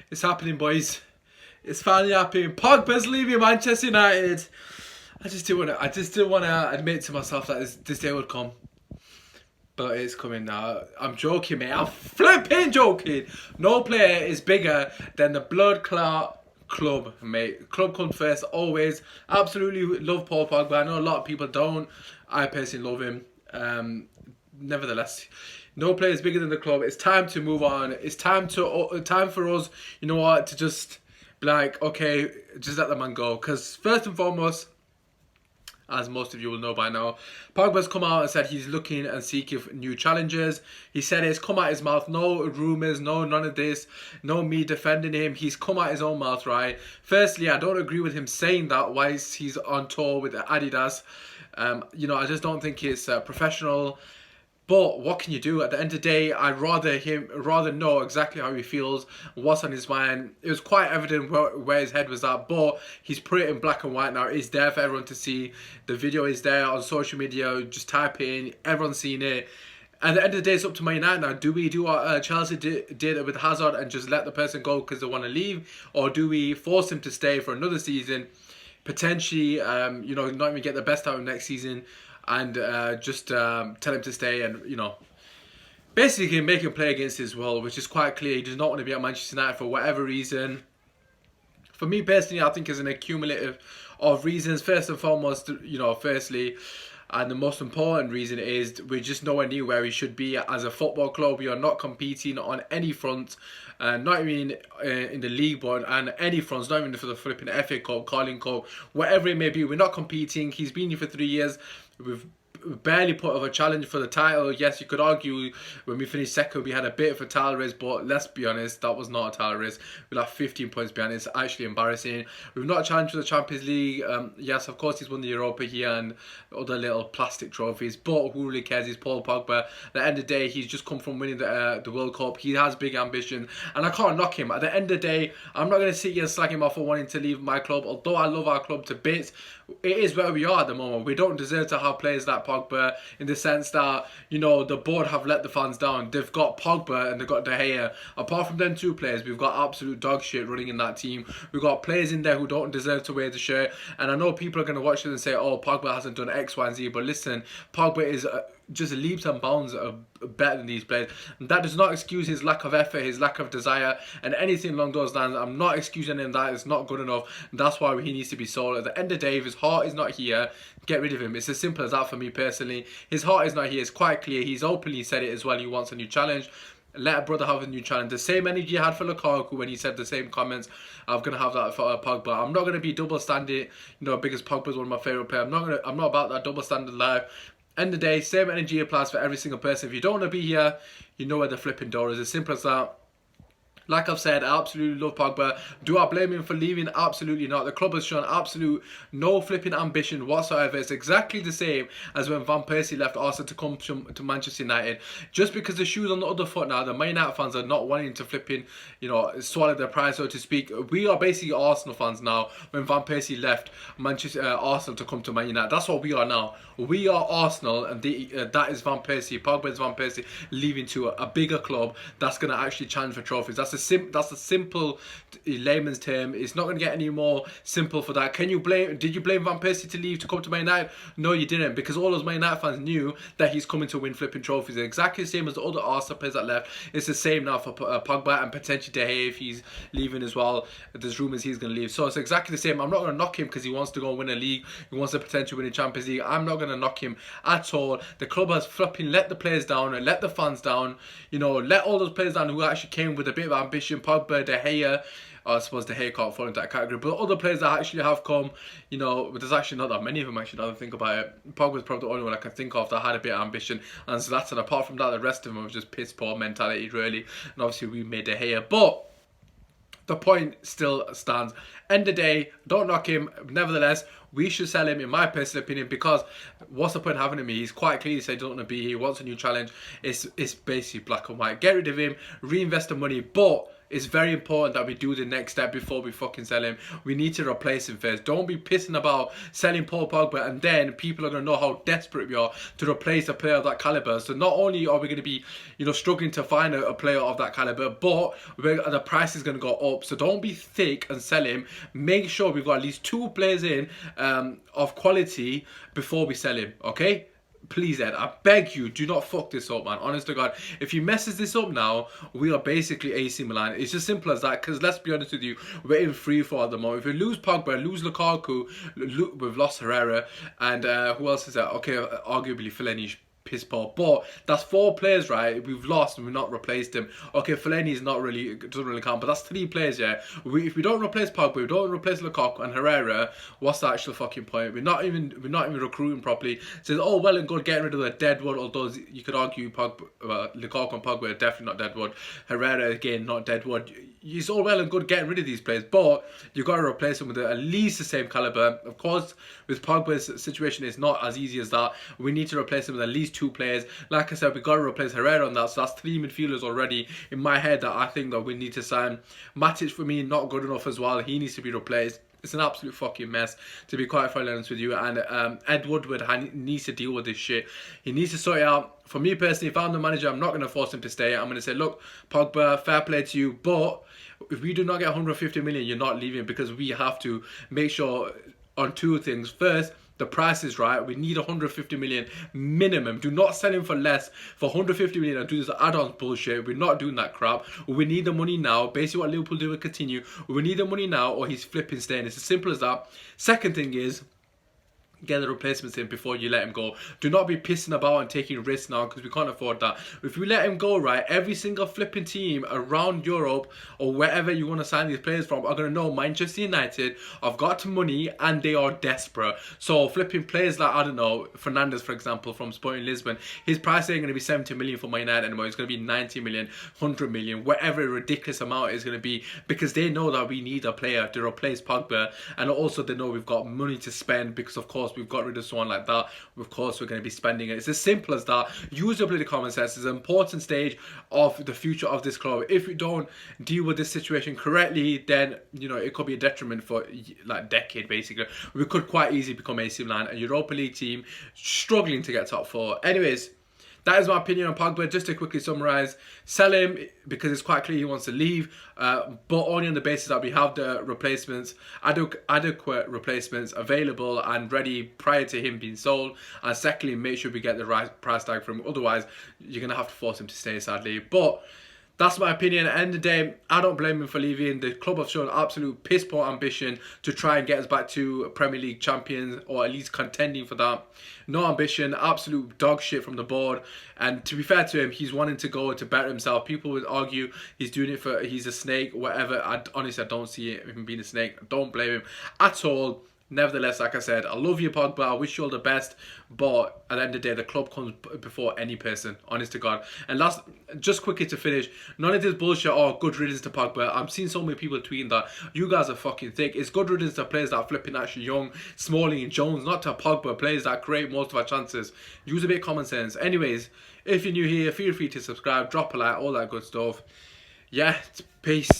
It's happening, boys. It's finally happening. Pogba's leaving Manchester United. I just didn't want to admit to myself that this day would come. But it's coming now. I'm joking, mate. I'm flipping joking. No player is bigger than the blood clot club, mate. Club comes first, always. Absolutely love Paul Pogba. I know a lot of people don't. I personally love him. Nevertheless, no player is bigger than the club. It's time to move on. It's time for us, you know what, to just be like, okay, just let the man go. Because first and foremost, as most of you will know by now, Pogba's come out and said he's looking and seeking new challenges. He said it's come out his mouth. No rumours, none of this. No me defending him. He's come out his own mouth, right? Firstly, I don't agree with him saying that whilst he's on tour with Adidas. I just don't think it's professional. But what can you do? At the end of the day, I'd rather know exactly how he feels, what's on his mind. It was quite evident where his head was at, but he's put it in black and white now. It's there for everyone to see. The video is there on social media. Just type in, everyone's seen it. At the end of the day, it's up to Man United now. Do we do what Chelsea did with Hazard and just let the person go because they want to leave? Or do we force him to stay for another season? Potentially, not even get the best out of him next season. And just tell him to stay and, basically make him play against his will, which is quite clear. He does not want to be at Manchester United for whatever reason. For me personally, I think it's an accumulative of reasons. First and foremost, firstly, and the most important reason is we're just nowhere near where we should be as a football club. We are not competing on any front, not even in the league, but on any fronts, not even for the flipping FA Cup, Carling Cup, whatever it may be. We're not competing. He's been here for 3 years. We've barely put up a challenge for the title. Yes, you could argue when we finished second we had a bit of a title race, but let's be honest, that was not a title race. We're like 15 points behind. It's actually embarrassing. We've not challenged for the Champions League. Yes, of course he's won the Europa here and other little plastic trophies, but who really cares? He's Paul Pogba. At the end of the day, he's just come from winning the World Cup. He has big ambition and I can't knock him. At the end of the day, I'm not going to sit here and slag him off for wanting to leave my club, although I love our club to bits. It is where we are at the moment. We don't deserve to have players like Pogba, in the sense that, the board have let the fans down. They've got Pogba and they've got De Gea. Apart from them two players, we've got absolute dog shit running in that team. We've got players in there who don't deserve to wear the shirt. And I know people are going to watch this and say, oh, Pogba hasn't done X, Y, and Z. But listen, Pogba is just leaps and bounds better than these players. And that does not excuse his lack of effort, his lack of desire, and anything along those lines. I'm not excusing him. That is not good enough. That's why he needs to be sold. At the end of the day, if his heart is not here, get rid of him. It's as simple as that for me personally. His heart is not here. It's quite clear. He's openly said it as well. He wants a new challenge. Let a brother have a new challenge. The same energy he had for Lukaku when he said the same comments, I'm gonna have that for Pogba. I'm not gonna be double standard, because Pogba's one of my favourite players. I'm not about that double standard life. End of the day, same energy applies for every single person. If you don't want to be here, you know where the flipping door is. As simple as that. Like I've said, I absolutely love Pogba. Do I blame him for leaving? Absolutely not. The club has shown absolute no flipping ambition whatsoever. It's exactly the same as when Van Persie left Arsenal to come to Manchester United. Just because the shoe's on the other foot now, the Man United fans are not wanting to flipping, swallow their pride, so to speak. We are basically Arsenal fans now when Van Persie left Arsenal to come to Man United. That's what we are now. We are Arsenal, and that is Van Persie. Pogba is Van Persie leaving to a bigger club that's going to actually challenge for trophies. That's a simple layman's term. It's not going to get any more simple for that. Did you blame Van Persie to leave to come to Man United? No, you didn't, because all those Man United fans knew that he's coming to win flipping trophies. It's exactly the same as the other Arsenal players that left. It's the same now for Pogba and potentially De Gea if he's leaving as well. There's rumours he's going to leave. So it's exactly the same. I'm not going to knock him because he wants to go and win a league. He wants to potentially win a Champions League. I'm not going to knock him at all. The club has flipping let the players down and let the fans down. Let all those players down who actually came with a bit of ambition. Pogba, De Gea. I suppose De Gea can't fall into that category, but other players that actually have come, there's actually not that many of them actually, now that I think about it. Pogba's probably the only one I can think of that had a bit of ambition, and so that's, and apart from that, the rest of them was just piss poor mentality, really. And obviously we made De Gea, but the point still stands. End of the day, don't knock him. Nevertheless, we should sell him, in my personal opinion, because what's the point of having him? He's quite clearly said he doesn't want to be here. He wants a new challenge. It's basically black and white. Get rid of him, reinvest the money, but it's very important that we do the next step before we fucking sell him. We need to replace him first. Don't be pissing about selling Paul Pogba and then people are going to know how desperate we are to replace a player of that caliber. So not only are we going to be, struggling to find a player of that caliber, but the price is going to go up. So don't be thick and sell him. Make sure we've got at least 2 players in of quality before we sell him, okay? Please, Ed, I beg you, do not fuck this up, man. Honest to God, if he messes this up now, we are basically AC Milan. It's as simple as that, because let's be honest with you, we're in free fall at the moment. If we lose Pogba, lose Lukaku, we've lost Herrera, and who else is that? Okay, arguably Fellaini's piss poor, but that's 4 players, right? We've lost and we've not replaced him. Okay, Fellaini's not really, doesn't really count, but that's 3 players, yeah. If we don't replace Pogba, we don't replace Lukaku and Herrera, what's the actual fucking point? We're not even recruiting properly. So oh, well and good getting rid of the deadwood, although you could argue Lukaku and Pogba are definitely not deadwood. Herrera again not deadwood. It's all well and good getting rid of these players, but you've got to replace them with at least the same caliber. Of course, with Pogba's situation, it's not as easy as that. We need to replace him with at least 2 players. Like I said, we've got to replace Herrera on that, so that's 3 midfielders already in my head that I think that we need to sign. Matic, for me, not good enough as well. He needs to be replaced. It's an absolute fucking mess, to be quite frankly honest with you. And Ed Woodward needs to deal with this shit. He needs to sort it out. For me personally, if I'm the manager, I'm not going to force him to stay. I'm going to say, look, Pogba, fair play to you, but if we do not get 150 million, you're not leaving, because we have to make sure on 2 things. First, the price is right. We need 150 million minimum. Do not sell him for less for 150 million and do this add-ons bullshit. We're not doing that crap. We need the money now. Basically what Liverpool do will continue. We need the money now or he's flipping staying. It's as simple as that. Second thing is, get the replacements in before you let him go. Do not be pissing about and taking risks now, because we can't afford that. If we let him go, right, every single flipping team around Europe or wherever you want to sign these players from are going to know Manchester United have got money and they are desperate. So flipping players like, I don't know, Fernandes, for example, from Sporting Lisbon, his price ain't going to be 70 million for Man United anymore. It's going to be 90 million, 100 million, whatever a ridiculous amount is going to be, because they know that we need a player to replace Pogba, and also they know we've got money to spend, because of course we've got rid of someone like that. Of course we're going to be spending it. It's as simple as that. Use your bloody common sense. It's an important stage of the future of this club. If we don't deal with this situation correctly, then it could be a detriment for like a decade basically. We could quite easily become AC Milan, a Europa League team struggling to get top 4. Anyways, that is my opinion on Pogba. Just to quickly summarise, sell him because it's quite clear he wants to leave, but only on the basis that we have the replacements, adequate replacements available and ready prior to him being sold. And secondly, make sure we get the right price tag from him. Otherwise, you're going to have to force him to stay, sadly. But that's my opinion. At the end of the day, I don't blame him for leaving. The club have shown absolute piss poor ambition to try and get us back to Premier League champions, or at least contending for that. No ambition, absolute dog shit from the board. And to be fair to him, he's wanting to go to better himself. People would argue he's doing it for, he's a snake, whatever. Honestly, I don't see him being a snake. I don't blame him at all. Nevertheless, like I said, I love you, Pogba. I wish you all the best. But at the end of the day, the club comes before any person, honest to God. And last, just quickly to finish, none of this bullshit, oh, good riddance to Pogba. I'm seeing so many people tweeting that you guys are fucking thick. It's good riddance to players that are flipping actually young, Smalling and Jones, not to Pogba, players that create most of our chances. Use a bit of common sense. Anyways, if you're new here, feel free to subscribe, drop a like, all that good stuff. Yeah, peace.